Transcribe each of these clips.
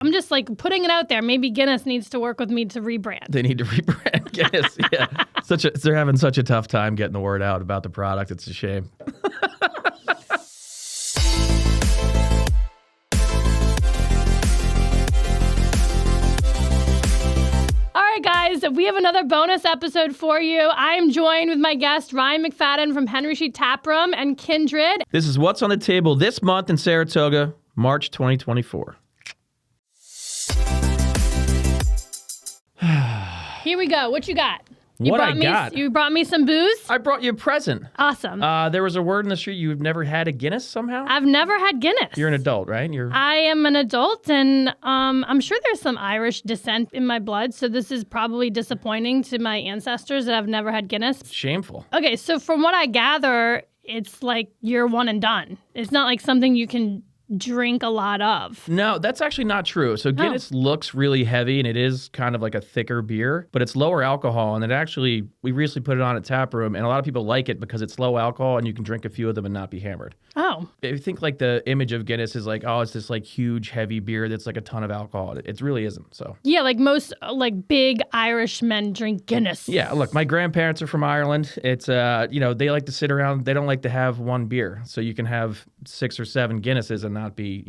I'm just like putting it out there. Maybe Guinness needs to work with me to rebrand. They need to rebrand Guinness. Yeah, they're having such a tough time getting the word out about the product. It's a shame. All right, guys, we have another bonus episode for you. I am joined with my guest, Ryan McFadden from Henry Street Taproom and Kindred. This is what's on the table this month in Saratoga, March 2024. Here we go. What you got? You brought me some booze? I brought you a present. Awesome. There was a word in the street you've never had a Guinness somehow? I've never had Guinness. You're an adult, right? I am an adult, and I'm sure there's some Irish descent in my blood, so this is probably disappointing to my ancestors that I've never had Guinness. Shameful. Okay, so from what I gather, it's like you're one and done. It's not like something you can drink a lot of. No, that's actually not true. So Guinness looks really heavy, and it is kind of like a thicker beer, but it's lower alcohol, and we recently put it on at Taproom, and a lot of people like it because it's low alcohol, and you can drink a few of them and not be hammered. Oh. I think like the image of Guinness is like, oh, it's this like huge, heavy beer that's like a ton of alcohol. It really isn't, so. Yeah, like most like big Irish men drink Guinness. Yeah, look, my grandparents are from Ireland. It's, they like to sit around. They don't like to have one beer, so you can have 6 or 7 Guinnesses and not be,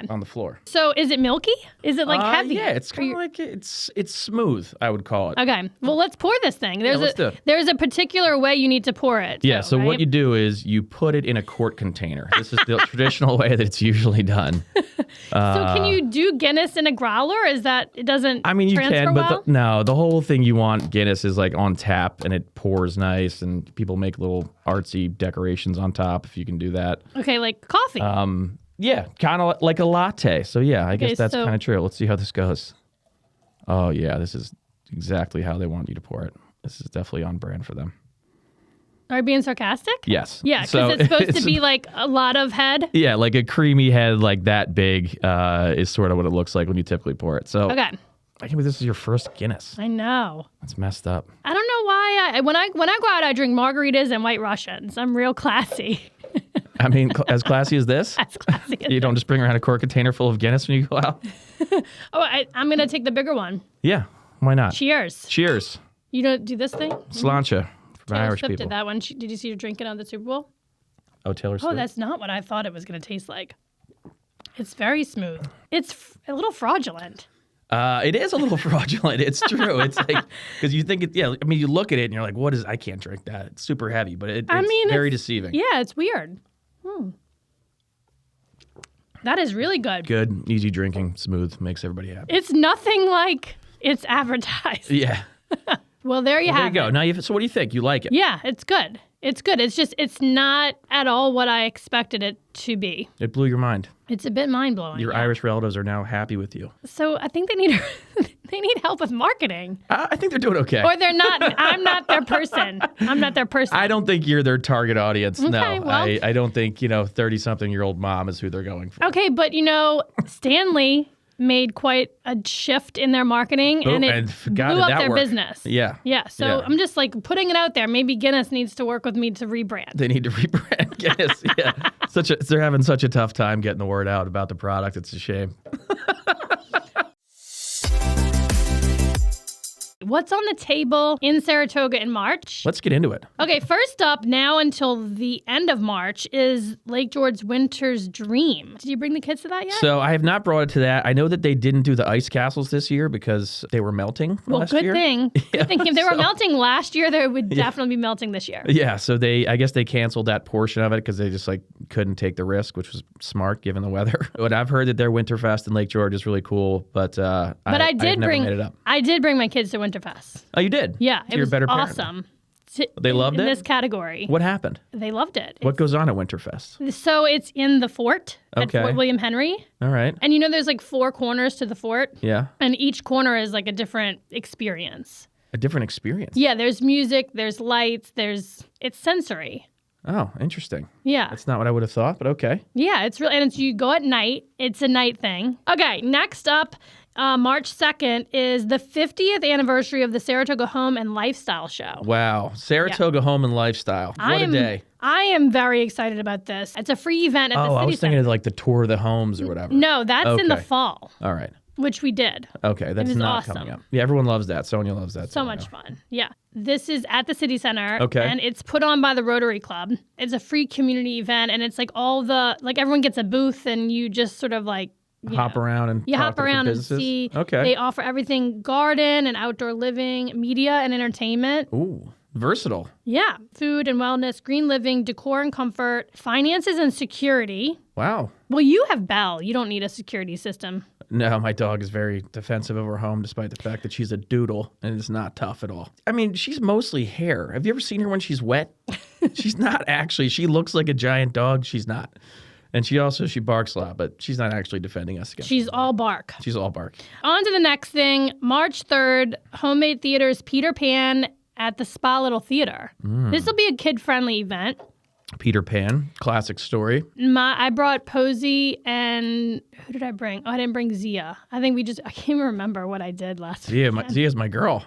on the floor. So is it milky? Is it like heavy? Yeah, it's kind of like it's smooth, I would call it. Okay, well, let's pour this thing. There's a particular way you need to pour it. Yeah, so what you do is you put it in a quart container. This is the traditional way that it's usually done. So can you do Guinness in a growler? Is that it doesn't? I mean, you transfer can, well? but the whole thing you want Guinness is like on tap, and it pours nice, and people make little artsy decorations on top if you can do that. Okay, like coffee. Yeah, kind of like a latte. So yeah, I guess that's kind of true. Let's see how this goes. Oh yeah, this is exactly how they want you to pour it. This is definitely on brand for them. Are you being sarcastic? Yes. Yeah, because it's supposed to be like a lot of head. Yeah, like a creamy head like that big is sort of what it looks like when you typically pour it. So okay. I can't believe this is your first Guinness. I know. That's messed up. I don't know why. When I go out, I drink margaritas and White Russians. I'm real classy. I mean, as classy as this? As classy as You don't just bring around a quart container full of Guinness when you go out? I'm going to take the bigger one. Yeah, why not? Cheers. Cheers. You don't do this thing? Sláinte for Taylor Irish Swift people. did that one. Did you see her drinking on the Super Bowl? Oh, Taylor Swift? Oh, that's not what I thought it was going to taste like. It's very smooth. It's a little fraudulent. It is a little fraudulent. It's true. It's like, because you think you look at it and you're like, I can't drink that. It's super heavy, but it's very deceiving. Yeah, it's weird. That is really good. Good, easy drinking, smooth, makes everybody happy. It's nothing like it's advertised. Yeah. Well, there you have it. There you go. Now, so what do you think? You like it? Yeah, it's good. It's good. It's not at all what I expected it to be. It blew your mind. It's a bit mind-blowing. Your Irish relatives are now happy with you. So I think they need help with marketing. I think they're doing okay. Or they're not. I'm not their person. I don't think you're their target audience. Okay, no, well. I don't think 30-something-year-old mom is who they're going for. Okay, but Stanley made quite a shift in their marketing, and it blew up their business. Yeah. Yeah, so I'm just like putting it out there. Maybe Guinness needs to work with me to rebrand. They need to rebrand Guinness. Yeah. They're having such a tough time getting the word out about the product. It's a shame. What's on the table in Saratoga in March? Let's get into it. Okay, first up, now until the end of March, is Lake George's Winter's Dream. Did you bring the kids to that yet? So I have not brought it to that. I know that they didn't do the ice castles this year because they were melting last year. Good thing. If they were melting last year, they would definitely be melting this year. Yeah, so I guess they canceled that portion of it because they just couldn't take the risk, which was smart given the weather. But I've heard that their Winterfest in Lake George is really cool, but I did never made it up. I did bring my kids to Winterfest. Oh, you did? Yeah, so it was better awesome. They loved it? In this category. What happened? They loved it. What goes on at Winterfest? So it's in the fort at Fort William Henry. All right. And there's 4 corners to the fort. Yeah. And each corner is a different experience. A different experience? Yeah, there's music, there's lights, it's sensory. Oh, interesting. Yeah. That's not what I would have thought, but okay. Yeah, and you go at night. It's a night thing. Okay, next up, March 2nd is the 50th anniversary of the Saratoga Home and Lifestyle Show. Wow. Saratoga Home and Lifestyle. What a day. I am very excited about this. It's a free event at the City I was thinking of the tour of the homes or whatever. No, that's in the fall. All right. which we did. Okay, that's was not awesome. coming up. Yeah, everyone loves that. Sonia loves that. So much fun. Yeah. This is at the City Center. Okay. And it's put on by the Rotary Club. It's a free community event, and it's like everyone gets a booth, and you just sort of like, hop around and you talk hop to around and businesses. see. Okay. They offer everything: garden and outdoor living, media and entertainment. Ooh, versatile. Yeah, food and wellness, green living, decor and comfort, finances and security. Wow. Well, you have Belle. You don't need a security system. No, my dog is very defensive of her home, despite the fact that she's a doodle and it's not tough at all. I mean, she's mostly hair. Have you ever seen her when she's wet? She's not actually. She looks like a giant dog. She's not. And she barks a lot, but she's not actually defending us against She's all bark. She's all bark. On to the next thing. March 3rd, Homemade Theater's Peter Pan at the Spa Little Theater. This will be a kid-friendly event. Peter Pan, classic story. I brought Posey and who did I bring? Oh, I didn't bring Zia. I can't even remember what I did last week. Zia's my girl.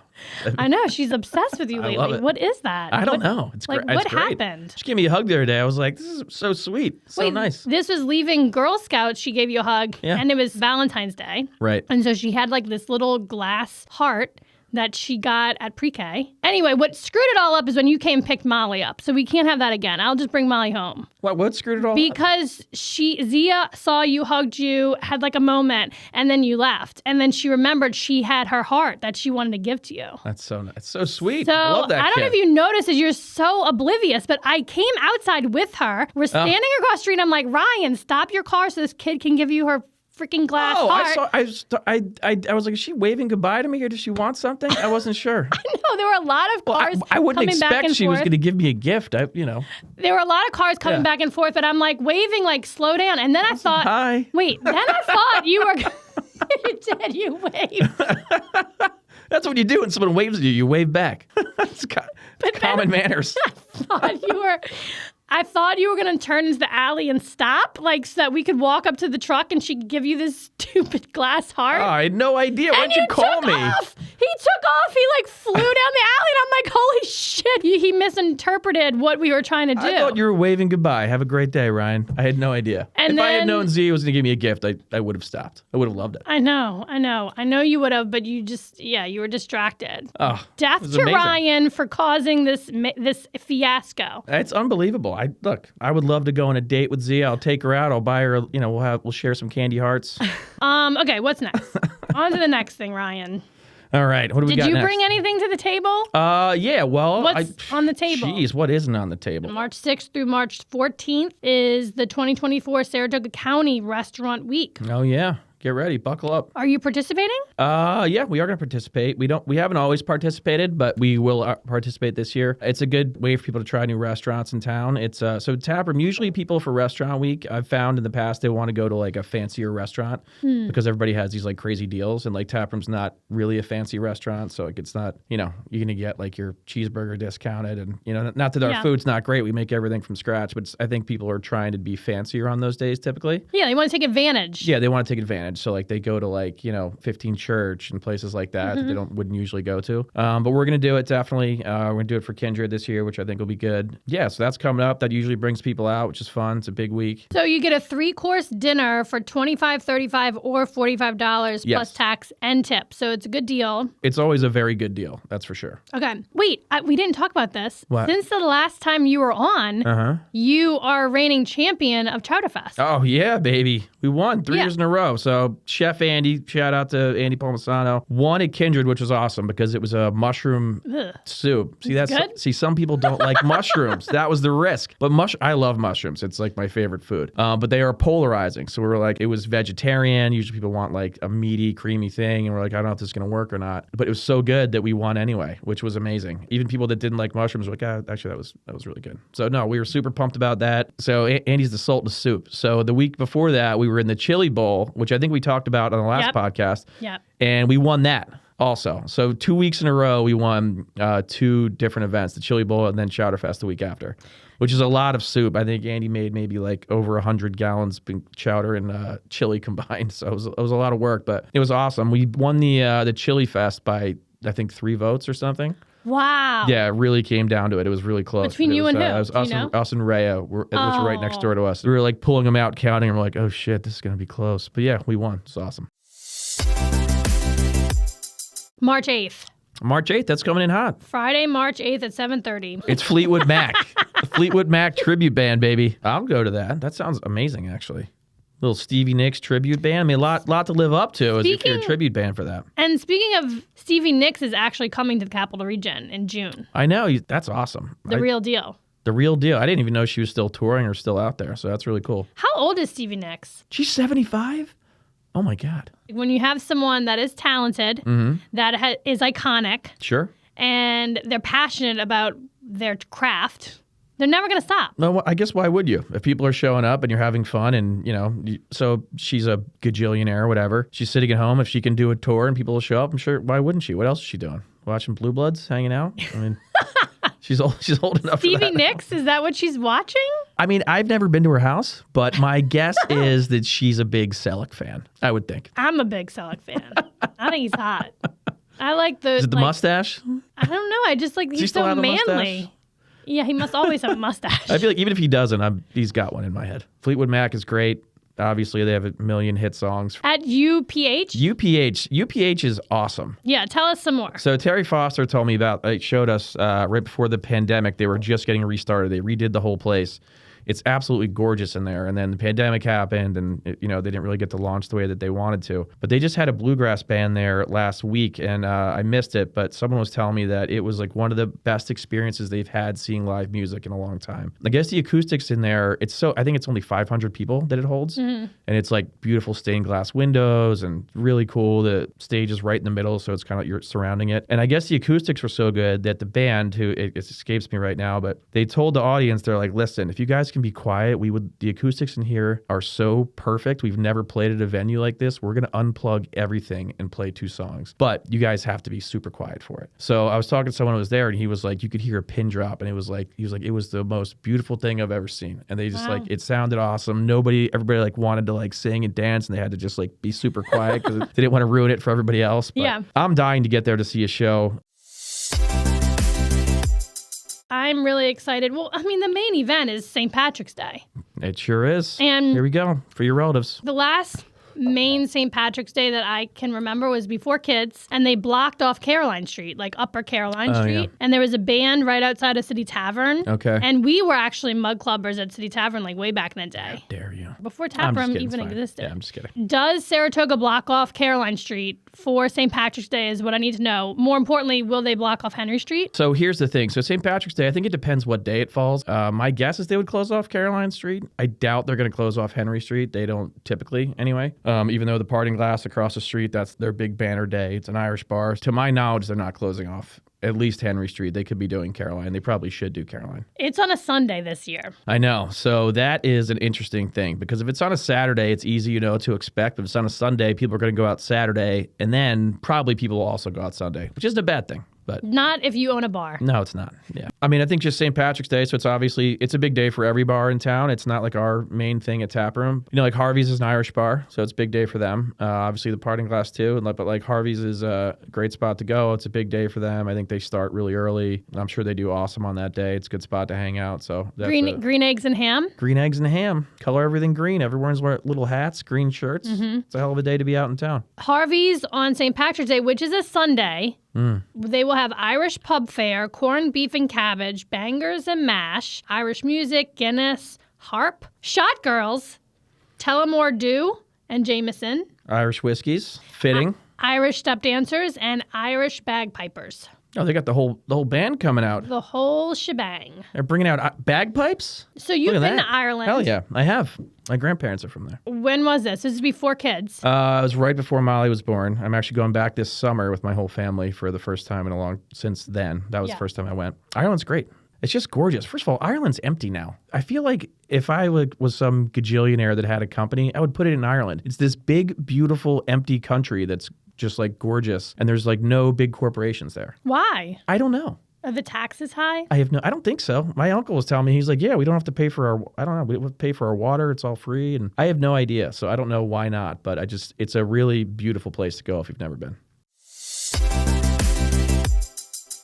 I know. She's obsessed with you lately. love it. What is that? I don't know. It's like, great. what happened? She gave me a hug the other day. I was like, this is so sweet. So Wait, nice. This was leaving Girl Scouts. She gave you a hug. Yeah. And it was Valentine's Day. Right. And so she had like this little glass heart that she got at pre-K. Anyway, what screwed it all up is when you came and picked Molly up. So we can't have that again. I'll just bring Molly home. What screwed it all up? Because Zia saw you, hugged you, had like a moment, and then you left. And then she remembered she had her heart that she wanted to give to you. That's so nice. So sweet. So I love that I don't know if you noticed, as you're so oblivious, but I came outside with her. We're standing across the street. I'm like, Ryan, stop your car so this kid can give you her freaking glass heart. I was like, is she waving goodbye to me or does she want something? I wasn't sure. No, there were a lot of cars I wouldn't coming back expect and she forth. was going to give me a gift. There were a lot of cars coming back and forth, but I'm like waving, like, slow down. And then I thought, hi. Wait, then I thought you were, you did, you waved. That's what you do when someone waves at you. You wave back. It's common manners. I thought you were going to turn into the alley and stop, like, so that we could walk up to the truck and she could give you this stupid glass heart. Oh, I had no idea. Why'd you call me? He took off. He, like, flew down the alley, and I'm like, holy shit. He misinterpreted what we were trying to do. I thought you were waving goodbye. Have a great day, Ryan. I had no idea. If I had known Z was going to give me a gift, I would have stopped. I would have loved it. I know you would have, but you just, you were distracted. Oh, Death to amazing. Ryan for causing this fiasco. It's unbelievable. I would love to go on a date with Zia. I'll take her out. I'll buy her. We'll share some candy hearts. Okay, what's next? On to the next thing, Ryan. All right, what do we got Did you next? bring anything to the table? Yeah. Well, what's on the table? Jeez, what isn't on the table? March 6th through March 14th is the 2024 Saratoga County Restaurant Week. Oh yeah. Get ready, buckle up. Are you participating? Yeah, we are going to participate. We haven't always participated, but we will participate this year. It's a good way for people to try new restaurants in town. It's so Taproom. Usually, people for Restaurant Week, I've found in the past they want to go to like a fancier restaurant because everybody has these like crazy deals, and like Taproom's not really a fancy restaurant, so like it's not you're gonna get like your cheeseburger discounted, and not that our food's not great. We make everything from scratch, but I think people are trying to be fancier on those days typically. Yeah, they want to take advantage. Yeah, they want to take advantage. So like they go to like 15 Church and places like that that they wouldn't usually go to. But we're gonna do it definitely. We're gonna do it for Kindred this year, which I think will be good. Yeah, so that's coming up. That usually brings people out, which is fun. It's a big week. So you get a 3-course dinner for $25, $35, or $45 plus tax and tip. So it's a good deal. It's always a very good deal. That's for sure. Okay. Wait, we didn't talk about this. What? Since the last time you were on, you are reigning champion of Chowderfest. Oh yeah, baby. We won 3 years in a row. So Chef Andy, shout out to Andy Palmisano, won at Kindred, which was awesome because it was a mushroom soup. See, that's good? See, some people don't like mushrooms. That was the risk. But I love mushrooms. It's like my favorite food. But they are polarizing. So we were like, it was vegetarian. Usually people want like a meaty, creamy thing, and we're like, I don't know if this is gonna work or not. But it was so good that we won anyway, which was amazing. Even people that didn't like mushrooms were like, actually that was really good. So no, we were super pumped about that. So Andy's the salt in the soup. So the week before that, we were in the chili bowl, which I think we talked about on the last podcast. Yep. And we won that also. So 2 weeks in a row, we won 2 different events, the Chili Bowl and then Chowderfest the week after, which is a lot of soup. I think Andy made maybe like over 100 gallons of chowder and chili combined. So it was a lot of work, but it was awesome. We won the Chili Fest by, I think, 3 votes or something. Wow. Yeah, it really came down to it. It was really close. Between you and who? It was us and Rhea, which were right next door to us. We were like pulling them out, counting, and we're like, oh shit, this is going to be close. But yeah, we won. It's awesome. March 8th. March 8th, that's coming in hot. Friday, March 8th at 7:30. It's Fleetwood Mac. The Fleetwood Mac tribute band, baby. I'll go to that. That sounds amazing, actually. Little Stevie Nicks tribute band. I mean, a lot to live up to as if you're a tribute band for that. And speaking of, Stevie Nicks is actually coming to the Capital Region in June. I know. That's awesome. The real deal. The real deal. I didn't even know she was still touring or still out there, so that's really cool. How old is Stevie Nicks? She's 75? Oh, my God. When you have someone that is talented, that is iconic, Sure. and they're passionate about their craft, they're never going to stop. No, I guess why would you? If people are showing up and you're having fun and, so she's a gajillionaire or whatever. She's sitting at home. If she can do a tour and people will show up, I'm sure, why wouldn't she? What else is she doing? Watching Blue Bloods, hanging out? I mean, she's old enough for that. Stevie Nicks, is that what she's watching? I mean, I've never been to her house, but my guess is that she's a big Selleck fan, I would think. I'm a big Selleck fan. I think he's hot. I like the... Is it the mustache? I don't know. I just like, Does he he's still so have a manly. mustache? Yeah, he must always have a mustache. I feel like even if he doesn't, he's got one in my head. Fleetwood Mac is great. Obviously, they have a million hit songs. At UPH? UPH is awesome. Yeah, tell us some more. So Terry Foster told me showed us right before the pandemic, they were just getting restarted. They redid the whole place. It's absolutely gorgeous in there. And then the pandemic happened and, they didn't really get to launch the way that they wanted to. But they just had a bluegrass band there last week and I missed it. But someone was telling me that it was like one of the best experiences they've had seeing live music in a long time. I guess the acoustics in there, I think it's only 500 people that it holds. Mm-hmm. And it's like beautiful stained glass windows and really cool. The stage is right in the middle. So it's kind of, you're surrounding it. And I guess the acoustics were so good that the band, it escapes me right now, but they told the audience, they're like, listen, if you guys can be quiet, the acoustics in here are so perfect. We've never played at a venue like this. We're going to unplug everything and play 2 songs. But you guys have to be super quiet for it. So I was talking to someone who was there and he was like, you could hear a pin drop. And he was like, it was the most beautiful thing I've ever seen. And they just it sounded awesome. Everybody like wanted to like sing and dance and they had to just like be super quiet because they didn't want to ruin it for everybody else. But yeah. I'm dying to get there to see a show. I'm really excited. Well, I mean, the main event is St. Patrick's Day. It sure is. And here we go for your relatives. The last main St. Patrick's Day that I can remember was before kids, and they blocked off Caroline Street, like Upper Caroline Street, yeah. And there was a band right outside of City Tavern. Okay. And we were actually mug clubbers at City Tavern like way back in the day. How dare you? Before Taproom even existed. Yeah, I'm just kidding. Does Saratoga block off Caroline Street for St. Patrick's Day is what I need to know. More importantly, will they block off Henry Street? So here's the thing. So St. Patrick's Day, I think it depends what day it falls. My guess is they would close off Caroline Street. I doubt they're going to close off Henry Street. They don't typically anyway. Even though the Parting Glass across the street, that's their big banner day. It's an Irish bar. To my knowledge, they're not closing off at least Henry Street. They could be doing Caroline. They probably should do Caroline. It's on a Sunday this year. I know. So that is an interesting thing because if it's on a Saturday, it's easy, to expect. But if it's on a Sunday, people are going to go out Saturday and then probably people will also go out Sunday, which isn't a bad thing. But not if you own a bar. No, it's not. Yeah. I mean, I think just St. Patrick's Day, so it's a big day for every bar in town. It's not like our main thing at Taproom. Like Harvey's is an Irish bar, so it's a big day for them. Obviously the Parting Glass too, but like Harvey's is a great spot to go. It's a big day for them. I think they start really early. I'm sure they do awesome on that day. It's a good spot to hang out. So that's green eggs and ham. Green eggs and ham. Color everything green. Everyone's wearing little hats, green shirts. Mm-hmm. It's a hell of a day to be out in town. Harvey's on St. Patrick's Day, which is a Sunday. They will have Irish pub fare, corned beef and cabbage, bangers and mash, Irish music, Guinness, harp, shot girls, Tullamore Dew and Jameson, Irish whiskeys, fitting, Irish step dancers, and Irish bagpipers. Oh, they got the whole band coming out. The whole shebang. They're bringing out bagpipes? So you've been to Ireland. Hell yeah, I have. My grandparents are from there. When was this? This is before kids. It was right before Molly was born. I'm actually going back this summer with my whole family for the first time since then. That was the first time I went. Ireland's great. It's just gorgeous. First of all, Ireland's empty now. I feel like if I was some gajillionaire that had a company, I would put it in Ireland. It's this big, beautiful, empty country that's just like gorgeous. And there's like no big corporations there. Why? I don't know. Are the taxes high? I don't think so. My uncle was telling me, he's like, yeah, we don't have to pay for we don't pay for our water. It's all free. And I have no idea. So I don't know why not. But it's a really beautiful place to go if you've never been.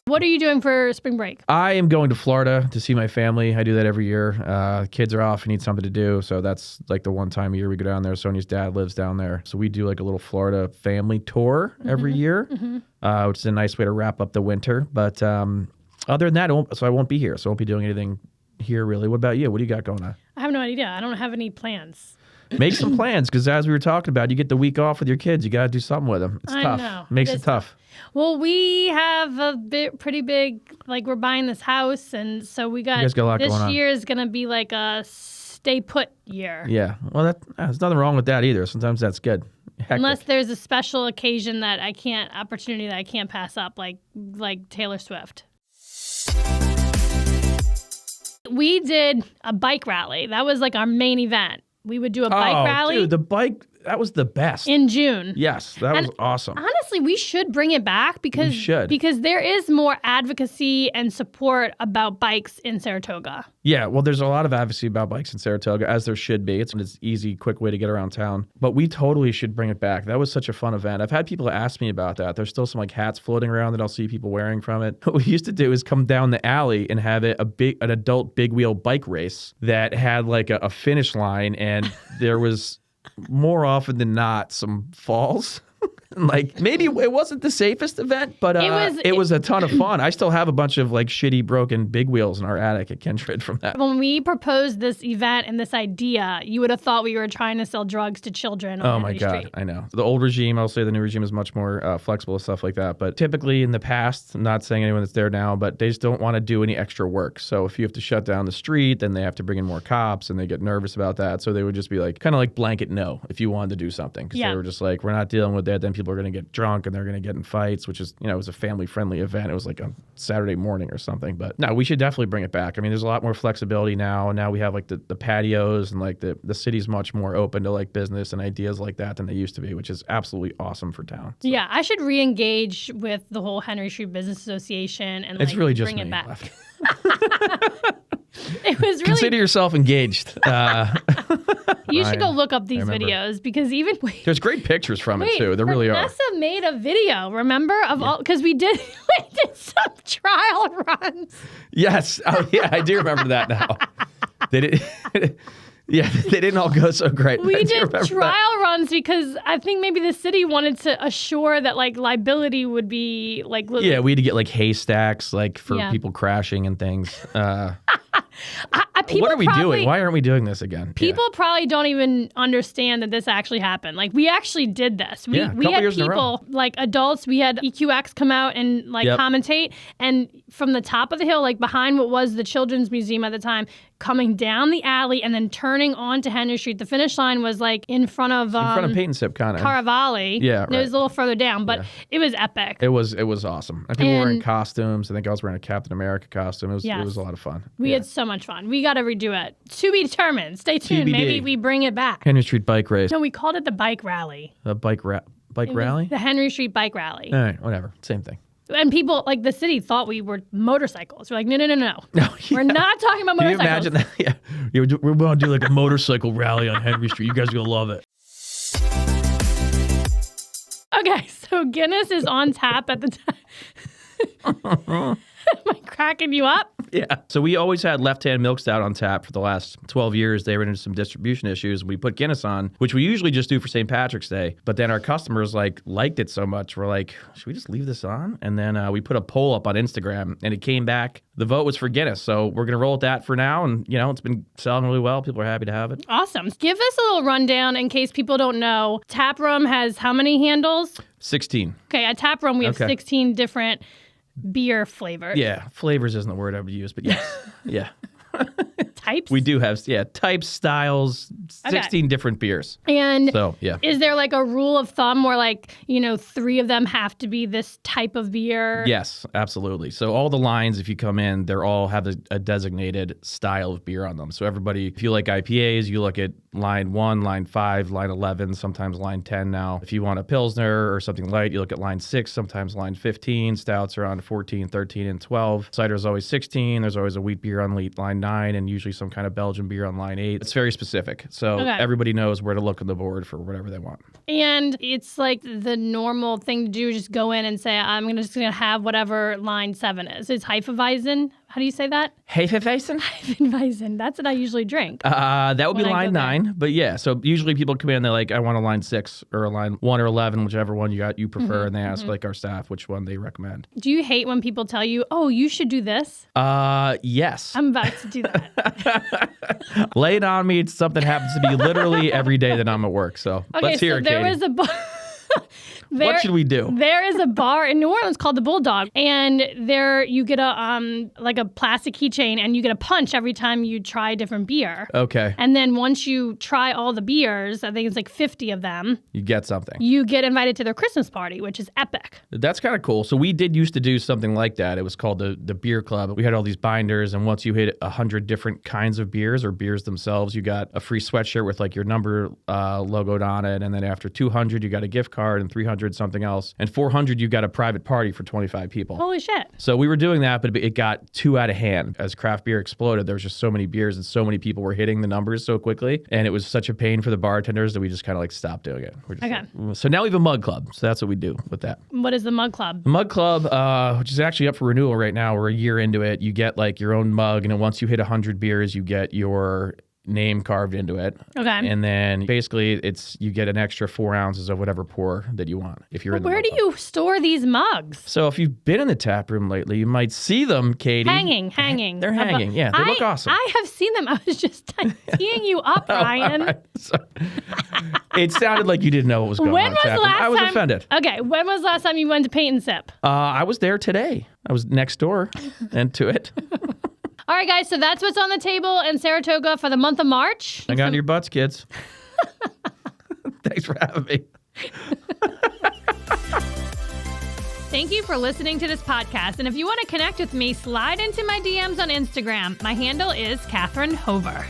What are you doing for spring break? I am going to Florida to see my family. I do that every year. Kids are off and need something to do. So that's like the one time a year we go down there. Sonia's dad lives down there. So we do like a little Florida family tour every year, which is a nice way to wrap up the winter. But other than that, I won't be here. So I won't be doing anything here really. What about you? What do you got going on? I have no idea. I don't have any plans. Make some plans, because as we were talking about, you get the week off with your kids. You got to do something with them. It's tough. Know. Makes it tough. Well, we have a pretty big, like we're buying this house, and so we got, you guys got a lot this going on. year is going to be like a stay put year. Yeah. Well, there's nothing wrong with that either. Sometimes that's good. Hectic. Unless there's a special occasion opportunity that I can't pass up, like Taylor Swift. We did a bike rally. That was like our main event. We would do a bike rally. Dude, the bike, that was the best. In June. Yes, that was awesome. Honestly, we should bring it back because there is more advocacy and support about bikes in Saratoga. Yeah, well, there's a lot of advocacy about bikes in Saratoga, as there should be. It's an easy, quick way to get around town. But we totally should bring it back. That was such a fun event. I've had people ask me about that. There's still some like hats floating around that I'll see people wearing from it. What we used to do is come down the alley and have it an adult big wheel bike race that had like a finish line, and there was more often than not some falls. Like, maybe it wasn't the safest event, but it was a ton of fun. I still have a bunch of like shitty broken big wheels in our attic at Kindred from that. When we proposed this event and this idea, you would have thought we were trying to sell drugs to children on Henry Street. I know. The old regime, I'll say the new regime is much more flexible and stuff like that. But typically in the past, I'm not saying anyone that's there now, but they just don't want to do any extra work. So if you have to shut down the street, then they have to bring in more cops, and they get nervous about that. So they would just be like, kind of like blanket no if you wanted to do something. Because they were just like, we're not dealing with that. Then people are going to get drunk and they're going to get in fights, which is, it was a family-friendly event. It was like on Saturday morning or something. But no, we should definitely bring it back. I mean, there's a lot more flexibility now. Now we have like the patios, and like the city's much more open to like business and ideas like that than they used to be, which is absolutely awesome for town. So. Yeah, I should re-engage with the whole Henry Street Business Association and it's really just bring it back. It was really... Consider yourself engaged. You should go look up these videos, because there's great pictures from it too. There really are. Vanessa made a video, remember, of all, because we did some trial runs. Yes. Oh yeah, I do remember that now. They did. Yeah, they didn't all go so great. We did trial runs because I think maybe the city wanted to assure that like liability would be like. Yeah, we had to get like haystacks like for people crashing and things. What are we doing? Why aren't we doing this again? People probably don't even understand that this actually happened. Like, we actually did this. We had people, like adults, we had EQX come out and like commentate, and from the top of the hill, like behind what was the Children's Museum at the time, coming down the alley and then turning onto Henry Street. The finish line was like in front of Peyton Sip, kind of. Caravali. Yeah, right. It was a little further down, but it was epic. It was awesome. And people were wearing costumes. I think I was wearing a Captain America costume. It was a lot of fun. We had so much fun. We got to redo it. To be determined. Stay tuned. TBD. Maybe we bring it back. Henry Street Bike Race. No, we called it the Bike Rally. The Bike Rally? The Henry Street Bike Rally. All right, whatever. Same thing. And people, like the city, thought we were motorcycles. We're like, no. We're not talking about motorcycles. Can you imagine that? Yeah. We're going to do like a motorcycle rally on Henry Street. You guys are going to love it. Okay, so Guinness is on tap at the time. Am I cracking you up? Yeah. So we always had Left Hand Milk Stout on tap for the last 12 years. They ran into some distribution issues. We put Guinness on, which we usually just do for St. Patrick's Day. But then our customers liked it so much. We're like, should we just leave this on? And then we put a poll up on Instagram, and it came back. The vote was for Guinness. So we're going to roll with that for now. And, it's been selling really well. People are happy to have it. Awesome. Give us a little rundown in case people don't know. Tap Room has how many handles? 16. Okay. At Tap Room, we have 16 different beer flavors. Yeah, flavors isn't the word I would use, but yes. Yeah. Types? We do have, types, styles, 16 different beers. And so, yeah. Is there like a rule of thumb where 3 of them have to be this type of beer? Yes, absolutely. So all the lines, if you come in, they're all have a designated style of beer on them. So everybody, if you like IPAs, you look at line 1, line 5, line 11, sometimes line 10 now. If you want a Pilsner or something light, you look at line 6, sometimes line 15. Stouts are on 14, 13, and 12. Cider is always 16. There's always a wheat beer on line 9, and usually some kind of Belgian beer on line 8. It's very specific. So Okay. everybody knows where to look on the board for whatever they want. And it's like the normal thing to do, just go in and say, I'm just going to have whatever line 7 is. It's Hefeweizen. How do you say that? Hefeweizen? Hefeweizen. That's what I usually drink. That would be When I line go there. 9. But yeah, so usually people come in, they're like, I want a line 6 or a line 1 or 11, whichever one you prefer. And they ask like our staff which one they recommend. Do you hate when people tell you, oh, you should do this? Yes. I'm about to do that. Lay it on me. It's something happens to me literally every day that I'm at work. So let's hear it, there Katie. was a bar. What should we do? There is a bar in New Orleans called the Bulldog, and there you get a like a plastic keychain, and you get a punch every time you try a different beer. Okay. And then once you try all the beers, I think it's like 50 of them, You get something. you get invited to their Christmas party, which is epic. That's kind of cool. So we used to do something like that. It was called the beer club. We had all these binders, and once you hit 100 different kinds of beers or beers themselves, you got a free sweatshirt with like your number logoed on it. And then after 200, you got a gift card, and 300 something else, and 400 you got a private party for 25 people. Holy shit. So we were doing that, but it got too out of hand. As craft beer exploded, there was just so many beers and so many people were hitting the numbers so quickly, and it was such a pain for the bartenders that we just kind of like stopped doing it. We're just Okay. like, so now we have a mug club. So that's what we do with that. What is the Mug Club? The Mug Club, which is actually up for renewal right now. We're a year into it. You get like your own mug, and then once you hit 100 beers, you get your name carved into it. Okay. And then basically you get an extra 4 ounces of whatever pour that you want if you're in the Where Mug do Club. you store these mugs? So if you've been in the tap room lately, you might see them, Katie. Hanging. They're hanging. Yeah, they look awesome. I have seen them. I was just teeing you up, Ryan. All right. So, it sounded like you didn't know what was going When on. was the Tap room. last I was time? offended. Okay, when was the last time you went to Paint and Sip? I was there today. I was next door and to it. All right, guys, so that's what's on the table in Saratoga for the month of March. Hang on to your butts, kids. Thanks for having me. Thank you for listening to this podcast. And if you want to connect with me, slide into my DMs on Instagram. My handle is Catherine Hover.